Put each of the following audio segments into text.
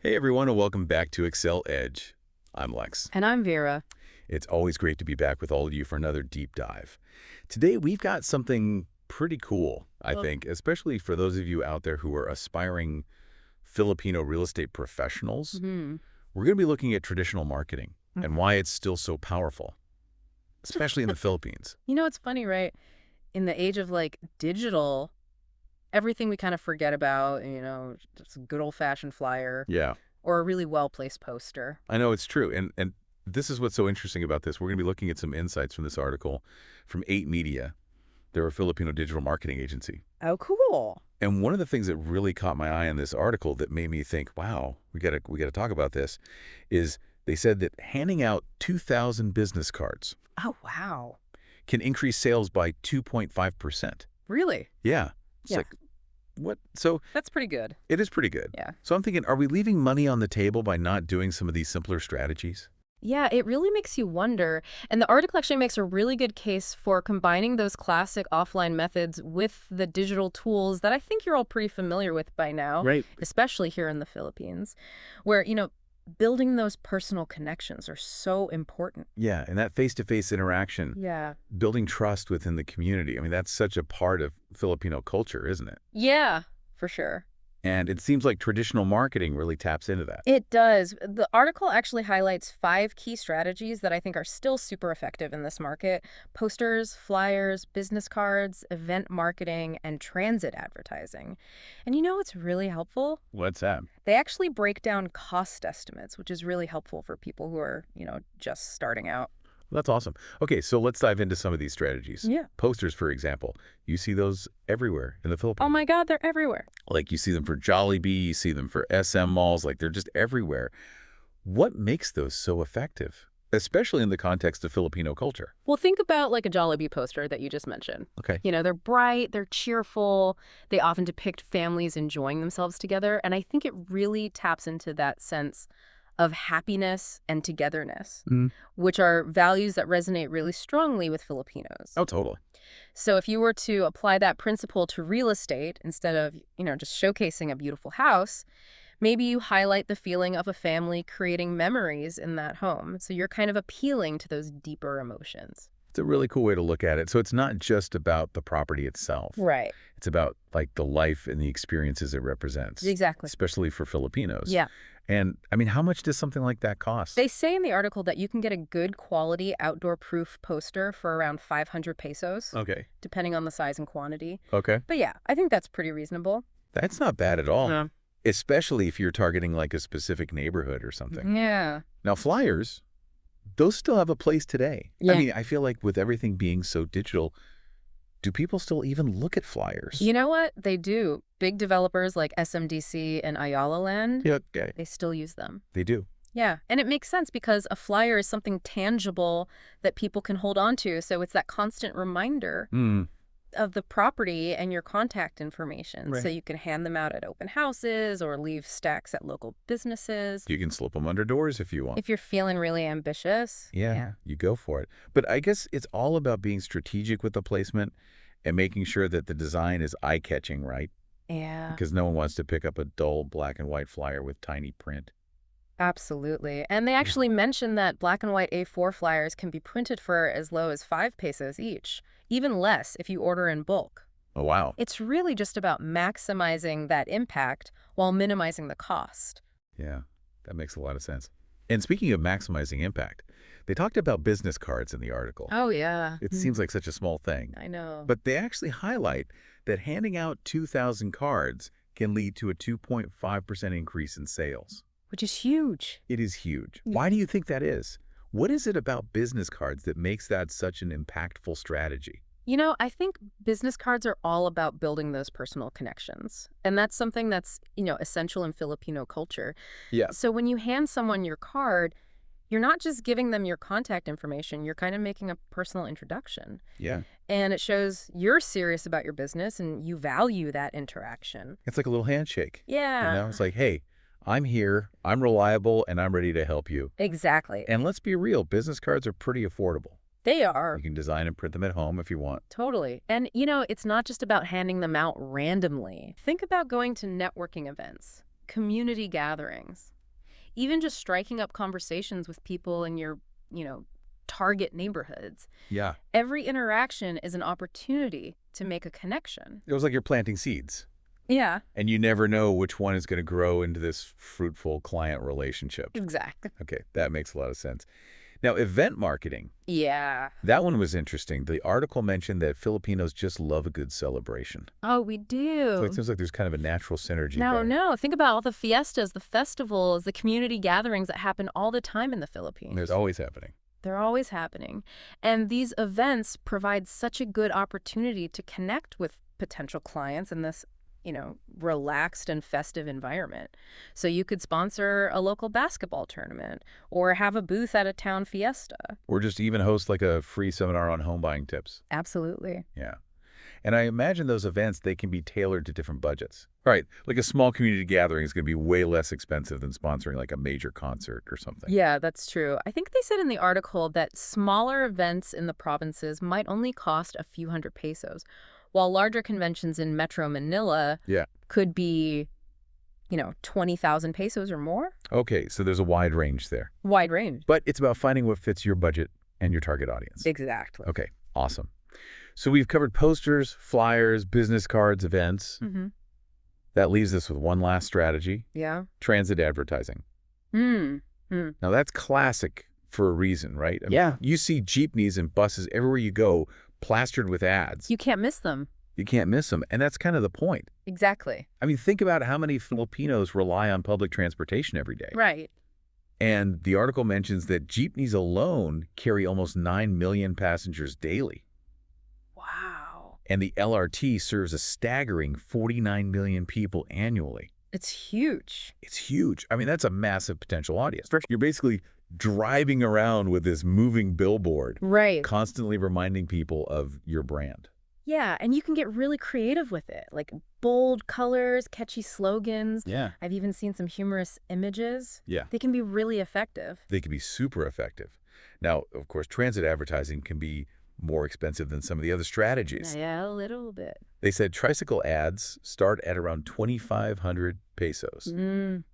Hey everyone, and welcome back to Excel Edge. I'm Lex. And I'm Vera. It's always great to be back with all of you for another deep dive. Today we've got something pretty cool, I Well, think, especially for those of you out there who are aspiring Filipino real estate professionals. hmm We're going to be looking at traditional marketing and why it's still so powerful, especially in the Philippines. it's funny, right? In the age of digital, everything we kind of forget about, just a good old-fashioned flyer Yeah, or a really well-placed poster. I know it's true. And this is what's so interesting about this. We're going to be looking at some insights from this article from 8 Media. They're a Filipino digital marketing agency. Oh, cool. And one of the things that really caught my eye in this article that made me think, wow, we gotta talk about this, is they said that handing out 2,000 business cards Oh, wow. can increase sales by 2.5%. Really? Yeah. It's Yeah. like, what? So That's pretty good. it is pretty good. Yeah. So I'm thinking, are we leaving money on the table by not doing some of these simpler strategies? Yeah, it really makes you wonder. And the article actually makes a really good case for combining those classic offline methods with the digital tools that I think you're all pretty familiar with by now, Right. especially here in the Philippines, where, building those personal connections are so important. Yeah, and that face-to-face interaction, Yeah. building trust within the community. I mean, that's such a part of Filipino culture, isn't it? Yeah, for sure. And it seems like traditional marketing really taps into that. It does. The article actually highlights 5 key strategies that I think are still super effective in this market: posters, flyers, business cards, event marketing, and transit advertising. And what's really helpful? What's that? They actually break down cost estimates, which is really helpful for people who are, just starting out. That's awesome. Okay, so let's dive into some of these strategies. Yeah. Posters, for example, you see those everywhere in the Oh Philippines. my God, they're everywhere. Like you see them for Jollibee, you see them for SM malls, like they're just everywhere. What makes those so effective, especially in the context of Filipino culture? Well, think about like a Jollibee poster that you just mentioned. Okay. They're bright, they're cheerful, they often depict families enjoying themselves together, and I think it really taps into that sense of happiness and togetherness, Mm. which are values that resonate really strongly with Filipinos. Oh, totally. So if you were to apply that principle to real estate instead of, just showcasing a beautiful house, maybe you highlight the feeling of a family creating memories in that home. So you're kind of appealing to those deeper emotions. It's a really cool way to look at it. So it's not just about the property itself. Right. It's about like the life and the experiences it represents, Exactly. especially for Filipinos. Yeah. And I mean, how much does something like that cost? They say in the article that you can get a good quality outdoor proof poster for around 500 pesos, Okay. depending on the size and quantity. Okay. But yeah, I think that's pretty reasonable. That's not bad at all. Yeah. Especially if you're targeting like a specific neighborhood or something. Yeah. Now, flyers, those still have a place today. Yeah. I mean, I feel like with everything being so digital, do people still even look at flyers? You know what? They do. Big developers like SMDC and Ayala Land, Yeah, okay. they still use them. They do. Yeah. And it makes sense because a flyer is something tangible that people can hold on to. So it's that constant reminder Mm, of the property and your contact information. So Right. you can hand them out at open houses or leave stacks at local businesses. you can slip them under doors if you want. If you're feeling really ambitious. Yeah, you go for it. But I guess it's all about being strategic with the placement and making sure that the design is eye-catching, right? Yeah, Because no one wants to pick up a dull black and white flyer with tiny print. absolutely. And they actually mention that black and white A4 flyers can be printed for as low as 5 pesos each, even less if you order in bulk. Oh, wow. It's really just about maximizing that impact while minimizing the cost. Yeah, that makes a lot of sense. And speaking of maximizing impact, they talked about business cards in the article. Oh, yeah. It seems like such a small thing. I know. But they actually highlight that handing out 2,000 cards can lead to a 2.5% increase in sales. Which is huge. It is huge. Yeah. Why do you think that is? What is it about business cards that makes that such an impactful strategy? I think business cards are all about building those personal connections. And that's something that's, essential in Filipino culture. Yeah. So when you hand someone your card, you're not just giving them your contact information, you're kind of making a personal introduction. Yeah. And it shows you're serious about your business and you value that interaction. It's like a little handshake. Yeah. It's like, hey, I'm here, I'm reliable, and I'm ready to help you. Exactly. And let's be real, business cards are pretty affordable. They are. You can design and print them at home if you want. Totally. And, it's not just about handing them out randomly. Think about going to networking events. Community gatherings. Even just striking up conversations with people in your, you know, target neighborhoods. Yeah. Every interaction is an opportunity to make a connection. It was like you're planting seeds, Yeah, and you never know which one is going to grow into this fruitful client relationship. exactly. Okay, that makes a lot of sense. Now, event marketing, Yeah. that one was interesting. The article mentioned that Filipinos just love a good celebration. Oh, we So do. it seems like there's kind of a natural synergy No, there. no. Think about all the fiestas, the festivals, the community gatherings that happen all the time in the Philippines. There's always happening. They're always happening. And these events provide such a good opportunity to connect with potential clients in this, you know, relaxed and festive environment. So you could sponsor a local basketball tournament or have a booth at a town fiesta. Or just even host like a free seminar on home buying tips. Absolutely. Yeah. And I imagine those events, they can be tailored to different budgets. Right. Like a small community gathering is going to be way less expensive than sponsoring like a major concert or something. Yeah, that's true. I think they said in the article that smaller events in the provinces might only cost a few hundred pesos, while larger conventions in Metro Manila Yeah. could be, you know, 20,000 pesos or more. Okay, so there's a wide range there. Wide range. But it's about finding what fits your budget and your target audience. Exactly. Okay, awesome. So we've covered posters, flyers, business cards, events. Mm-hmm. That leaves us with one last strategy, Yeah. transit advertising. Mm. Mm. Now, that's classic for a reason, right? I mean, Yeah. you see jeepneys and buses everywhere you go plastered with ads. You can't miss them. You can't miss them, and that's kind of the point. Exactly. I mean, think about how many Filipinos rely on public transportation every day. Right. And the article mentions that jeepneys alone carry almost 9 million passengers daily. Wow. And the LRT serves a staggering 49 million people annually. It's huge. It's huge. I mean, that's a massive potential audience. You're basically driving around with this moving billboard, Right. constantly reminding people of your brand. Yeah, and you can get really creative with it, like bold colors, catchy slogans. Yeah. I've even seen some humorous images. Yeah. They can be really effective. They can be super effective. Now, of course, transit advertising can be more expensive than some of the other strategies. Yeah, a little bit. They said tricycle ads start at around 2,500 pesos, Mm.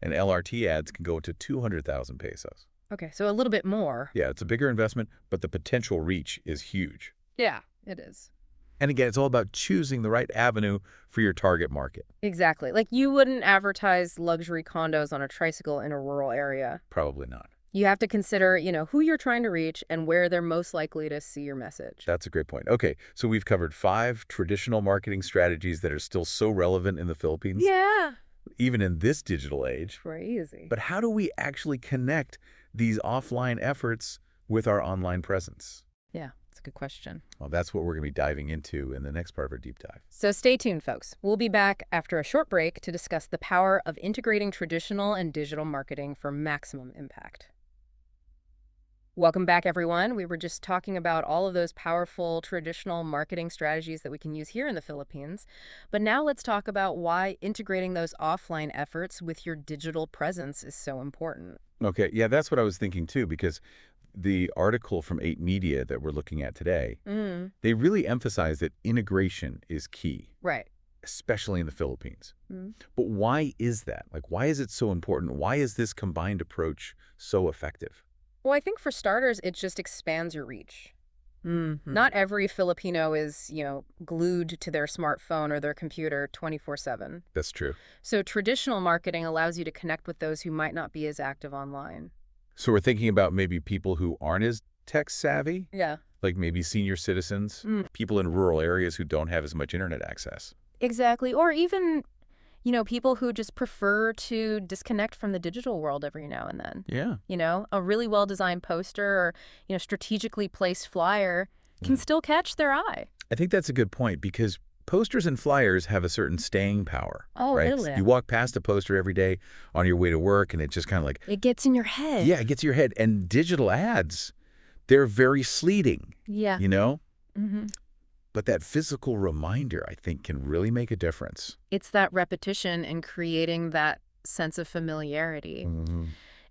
and LRT ads can go to 200,000 pesos. Okay, so a little bit more. Yeah, it's a bigger investment, but the potential reach is huge. Yeah, it is. And again, it's all about choosing the right avenue for your target market. Exactly. Like you wouldn't advertise luxury condos on a tricycle in a rural area. Probably not. You have to consider, you know, who you're trying to reach and where they're most likely to see your message. That's a great point. Okay, so we've covered 5 traditional marketing strategies that are still so relevant in the Philippines, Yeah. even in this digital age. Crazy. But how do we actually connect these offline efforts with our online presence? Yeah, it's a good question. Well, that's what we're going to be diving into in the next part of our deep dive. So stay tuned, folks. We'll be back after a short break to discuss the power of integrating traditional and digital marketing for maximum impact. Welcome back, everyone. We were just talking about all of those powerful traditional marketing strategies that we can use here in the Philippines. But now let's talk about why integrating those offline efforts with your digital presence is so important. Okay, yeah, that's what I was thinking too, because the article from 8 Media that we're looking at today, they really emphasize that integration is key, Right. especially in the Philippines. Mm. But why is that? Like, why is it so important? Why is this combined approach so effective? Well, I think for starters, it just expands your reach. Mm-hmm. Not every Filipino is, glued to their smartphone or their computer 24/7. That's true. So traditional marketing allows you to connect with those who might not be as active online. So we're thinking about maybe people who aren't as tech savvy, Yeah. like maybe senior citizens, Mm. people in rural areas who don't have as much internet access. Exactly. Or even, people who just prefer to disconnect from the digital world every now and then. Yeah. A really well-designed poster or, strategically placed flyer can still catch their eye. I think that's a good point because posters and flyers have a certain staying power. Oh, right? really? You walk past a poster every day on your way to work and it just kind of like, It gets in your head. yeah, it gets to your head. And digital ads, they're very sleeting, Yeah. Mm-hmm. But that physical reminder, I think, can really make a difference. It's that repetition and creating that sense of familiarity. Mm-hmm.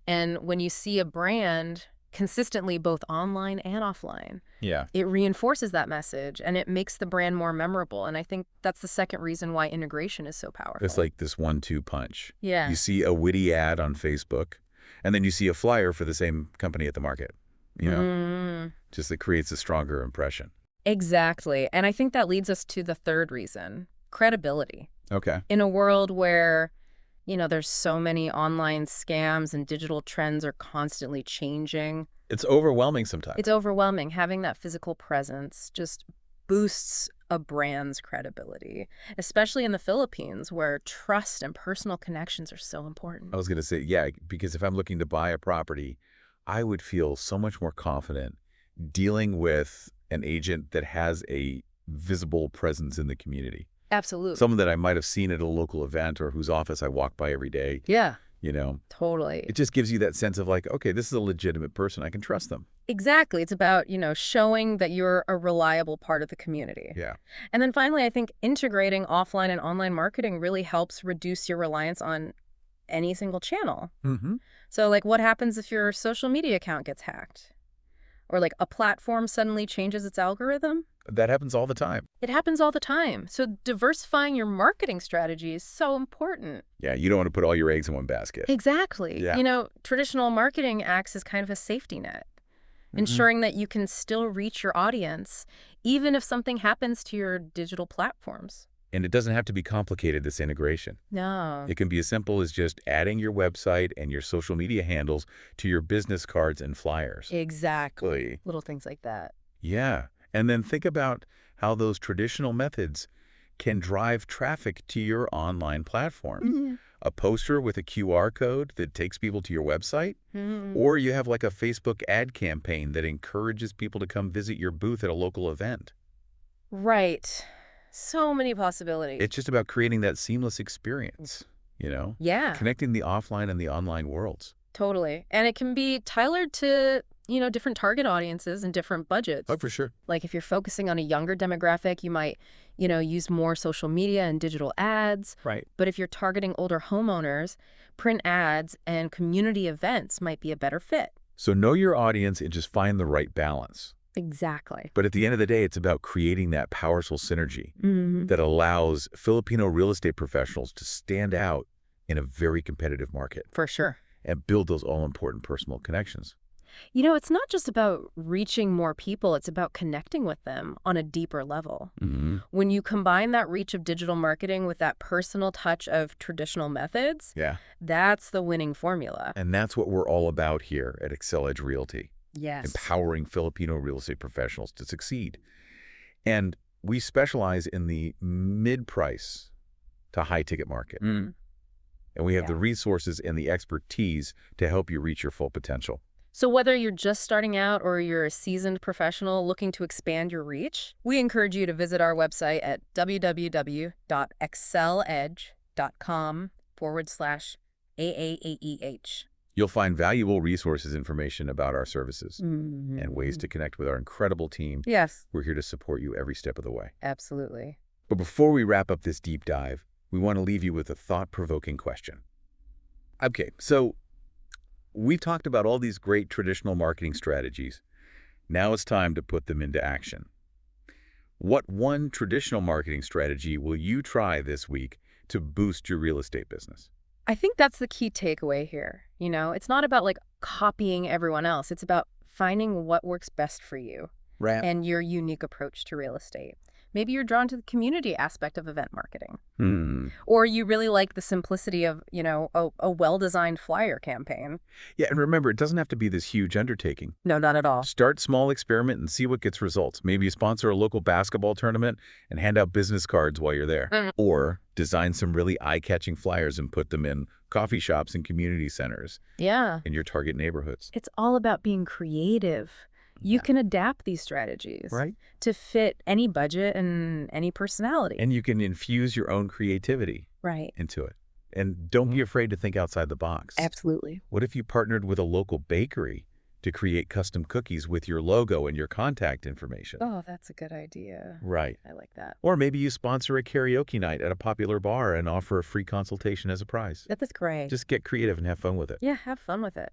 And when you see a brand consistently both online and offline. Yeah. It reinforces that message and it makes the brand more memorable. And I think that's the second reason why integration is so It's powerful. like this 1-2 punch. Yeah. You see a witty ad on Facebook, and then you see a flyer for the same company at the market. You know, just it creates a stronger impression. Exactly. And I think that leads us to the third reason, credibility. Okay. In a world where, there's so many online scams and digital trends are constantly changing, It's overwhelming sometimes. it's overwhelming. Having that physical presence just boosts a brand's credibility, especially in the Philippines where trust and personal connections are so important. I was going to say, yeah, because if I'm looking to buy a property, I would feel so much more confident dealing with an agent that has a visible presence in the community. Absolutely. Someone that I might have seen at a local event or whose office I walk by every day. Yeah, You know, totally. it just gives you that sense of like, okay, this is a legitimate person. I can trust them. Exactly. It's about, showing that you're a reliable part of the community. Yeah. And then finally, I think integrating offline and online marketing really helps reduce your reliance on any single channel. Mm-hmm. So, like, what happens if your social media account gets hacked? Or, like, a platform suddenly changes its algorithm? That happens all the time. It happens all the time. So diversifying your marketing strategy is so important. Yeah, you don't want to put all your eggs in one basket. Exactly. Yeah. Traditional marketing acts as kind of a safety net, ensuring that you can still reach your audience, even if something happens to your digital platforms. And it doesn't have to be complicated, this integration. No. It can be as simple as just adding your website and your social media handles to your business cards and flyers. Exactly. Little things like that. Yeah. And then think about how those traditional methods can drive traffic to your online platform. A poster with a QR code that takes people to your website, or you have like a Facebook ad campaign that encourages people to come visit your booth at a local event. Right. So many possibilities. It's just about creating that seamless experience, Yeah, connecting the offline and the online worlds. totally. And it can be tailored to, different target audiences and different budgets. Oh, for sure. Like if you're focusing on a younger demographic, you might, use more social media and digital ads. Right. But if you're targeting older homeowners, print ads and community events might be a better fit. So know your audience and just find the right balance. Exactly. But at the end of the day, it's about creating that powerful synergy Mm-hmm. that allows Filipino real estate professionals to stand out in a very competitive market For sure. and build those all-important personal connections. It's not just about reaching more people, it's about connecting with them on a deeper level. Mm-hmm. When you combine that reach of digital marketing with that personal touch of traditional methods, Yeah. that's the winning formula. And that's what we're all about here at Excel Edge Realty, Yes. empowering Filipino real estate professionals to succeed. And we specialize in the mid-price to high-ticket market. And we have the resources and the expertise to help you reach your full potential. So whether you're just starting out or you're a seasoned professional looking to expand your reach, we encourage you to visit our website at www.exceledge.com/AAAEH. You'll find valuable resources information about our services and ways to connect with our incredible team. Yes, We're here to support you every step of the way. absolutely. But before we wrap up this deep dive, we want to leave you with a thought-provoking question. Okay, so we've talked about all these great traditional marketing strategies. Now it's time to put them into action. What one traditional marketing strategy will you try this week to boost your real estate business? I think that's the key takeaway here. It's not about like copying everyone else. It's about finding what works best for you Right. and your unique approach to real estate. Maybe you're drawn to the community aspect of event marketing. Or you really like the simplicity of, a well-designed flyer campaign. Yeah, and remember, it doesn't have to be this huge undertaking. No, not at all. Start small, experiment, and see what gets results. Maybe you sponsor a local basketball tournament and hand out business cards while you're there. Or design some really eye-catching flyers and put them in coffee shops and community centers Yeah. in your target neighborhoods. It's all about being creative. You can adapt these strategies to fit any budget and any personality. And you can infuse your own creativity Right. into it. And don't be afraid to think outside the box. Absolutely. What if you partnered with a local bakery to create custom cookies with your logo and your contact information? Oh, that's a good idea. Right. I like that. Or maybe you sponsor a karaoke night at a popular bar and offer a free consultation as a prize. That's great. Just get creative and have fun with it. Yeah, have fun with it.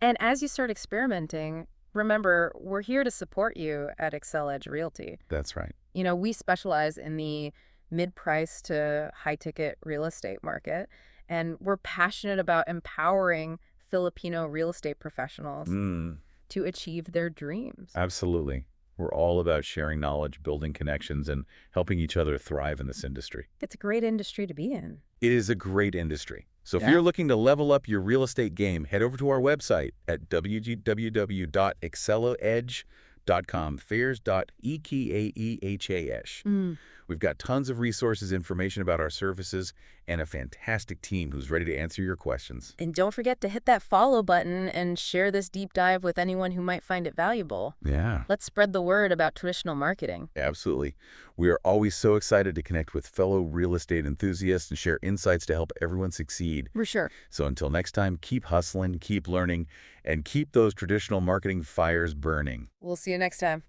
And as you start experimenting, remember, we're here to support you at Excel Edge Realty. That's right. We specialize in the mid-price to high-ticket real estate market, and we're passionate about empowering Filipino real estate professionals Mm, to achieve their dreams. absolutely. We're all about sharing knowledge, building connections, and helping each other thrive in this industry. It's a great industry to be in. It is a great industry. So if Yeah. you're looking to level up your real estate game, head over to our website at www.exceloedge.com, fairs.ekaehash. Mm. We've got tons of resources, information about our services, and a fantastic team who's ready to answer your questions. And don't forget to hit that follow button and share this deep dive with anyone who might find it valuable. Yeah, Let's spread the word about traditional marketing. absolutely. We are always so excited to connect with fellow real estate enthusiasts and share insights to help everyone succeed. For sure. So until next time, keep hustling, keep learning, and keep those traditional marketing fires burning. We'll see you next time.